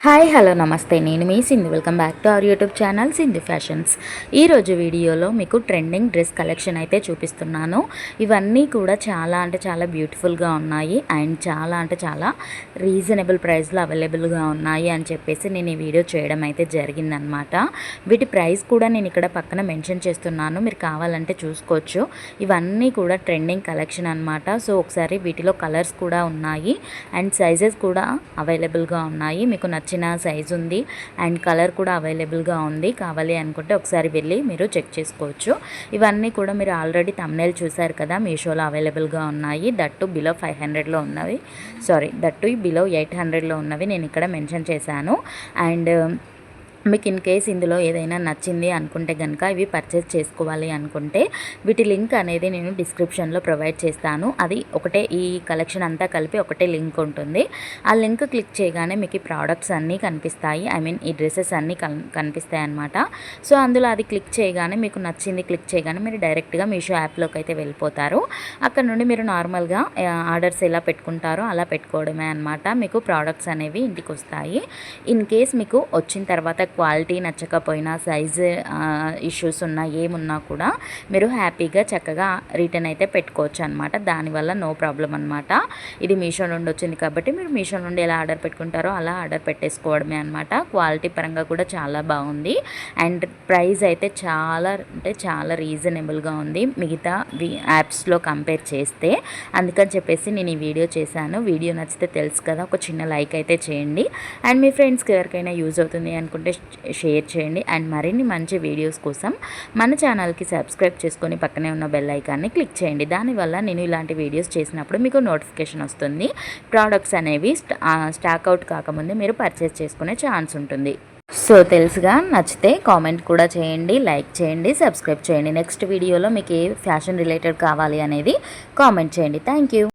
Hi hello నమస్తే, నేను మీ Sindhu. Welcome back to our YouTube channel Sindhu fashions. ఈరోజు వీడియోలో మీకు ట్రెండింగ్ డ్రెస్ కలెక్షన్ అయితే చూపిస్తున్నాను. ఇవన్నీ కూడా చాలా బ్యూటిఫుల్గా ఉన్నాయి అండ్ చాలా రీజనబుల్ ప్రైస్లో అవైలబుల్గా ఉన్నాయి అని చెప్పేసి నేను ఈ వీడియో చేయడం అయితే జరిగిందనమాట. వీటి ప్రైస్ కూడా నేను ఇక్కడ పక్కన మెన్షన్ చేస్తున్నాను, మీరు కావాలంటే చూసుకోవచ్చు. ఇవన్నీ కూడా ట్రెండింగ్ కలెక్షన్ అనమాట. సో ఒకసారి వీటిలో కలర్స్ కూడా ఉన్నాయి అండ్ సైజెస్ కూడా అవైలబుల్గా ఉన్నాయి. మీకు నచ్చిన సైజు ఉంది అండ్ కలర్ కూడా అవైలబుల్గా ఉంది. కావాలి అనుకుంటే ఒకసారి వెళ్ళి మీరు చెక్ చేసుకోవచ్చు. ఇవన్నీ కూడా మీరు ఆల్రెడీ థంబ్నెయిల్ చూసారు కదా, మీషోలో అవైలబుల్గా ఉన్నాయి. దట్టు బిలో 500లో ఉన్నవి, దట్టు బిలో 800లో ఉన్నవి నేను ఇక్కడ మెన్షన్ చేశాను. అండ్ మీకు ఇన్ కేస్ ఇందులో ఏదైనా నచ్చింది అనుకుంటే కనుక ఇవి పర్చేస్ చేసుకోవాలి అనుకుంటే వీటి లింక్ అనేది నేను డిస్క్రిప్షన్లో ప్రొవైడ్ చేస్తాను. అది ఒకటే, ఈ కలెక్షన్ అంతా కలిపి ఒకటే లింక్ ఉంటుంది. ఆ లింక్ క్లిక్ చేయగానే మీకు ఈ ప్రోడక్ట్స్ అన్నీ కనిపిస్తాయి, ఈ డ్రెస్సెస్ అన్నీ కనిపిస్తాయి అన్నమాట. సో అందులో అది క్లిక్ చేయగానే మీకు నచ్చింది క్లిక్ చేయగానే మీరు డైరెక్ట్గా మీషో యాప్లోకి అయితే వెళ్ళిపోతారు. అక్కడ నుండి మీరు నార్మల్గా ఆర్డర్స్ ఎలా పెట్టుకుంటారో అలా పెట్టుకోవడమే అనమాట. మీకు ప్రోడక్ట్స్ అనేవి ఇంటికి వస్తాయి. ఇన్ కేస్ మీకు వచ్చిన తర్వాత క్వాలిటీ నచ్చకపోయినా, సైజు ఇష్యూస్ ఉన్నా, ఏమున్నా కూడా మీరు హ్యాపీగా చక్కగా రిటర్న్ అయితే పెట్టుకోవచ్చు అనమాట. దానివల్ల నో ప్రాబ్లం అనమాట. ఇది మీషో నుండి వచ్చింది కాబట్టి మీరు మీషో నుండి ఎలా ఆర్డర్ పెట్టుకుంటారో అలా ఆర్డర్ పెట్టేసుకోవడమే అనమాట. క్వాలిటీ పరంగా కూడా చాలా బాగుంది అండ్ ప్రైస్ అయితే చాలా రీజనబుల్గా ఉంది మిగతా యాప్స్లో కంపేర్ చేస్తే. అందుకని చెప్పేసి నేను ఈ వీడియో చేశాను. వీడియో నచ్చితే తెలుసు కదా, ఒక చిన్న లైక్ అయితే చేయండి అండ్ మీ ఫ్రెండ్స్కి ఎవరికైనా యూజ్ అవుతుంది అనుకుంటే షేర్ చేయండి. అండ్ మరిన్ని మంచి వీడియోస్ కోసం మన ఛానల్కి సబ్స్క్రైబ్ చేసుకొని పక్కనే ఉన్న బెల్ ఐకాన్ని క్లిక్ చేయండి. దానివల్ల నేను ఇలాంటి వీడియోస్ చేసినప్పుడు మీకు నోటిఫికేషన్ వస్తుంది. ప్రోడక్ట్స్ అనేవి స్టాక్ అవుట్ కాకముందే మీరు పర్చేస్ చేసుకునే ఛాన్స్ ఉంటుంది. సో తెలుసుగా, నచ్చితే కామెంట్ కూడా చేయండి, లైక్ చేయండి, సబ్స్క్రైబ్ చేయండి. నెక్స్ట్ వీడియోలో మీకు ఏ ఫ్యాషన్ రిలేటెడ్ కావాలి అనేది కామెంట్ చేయండి. Thank you.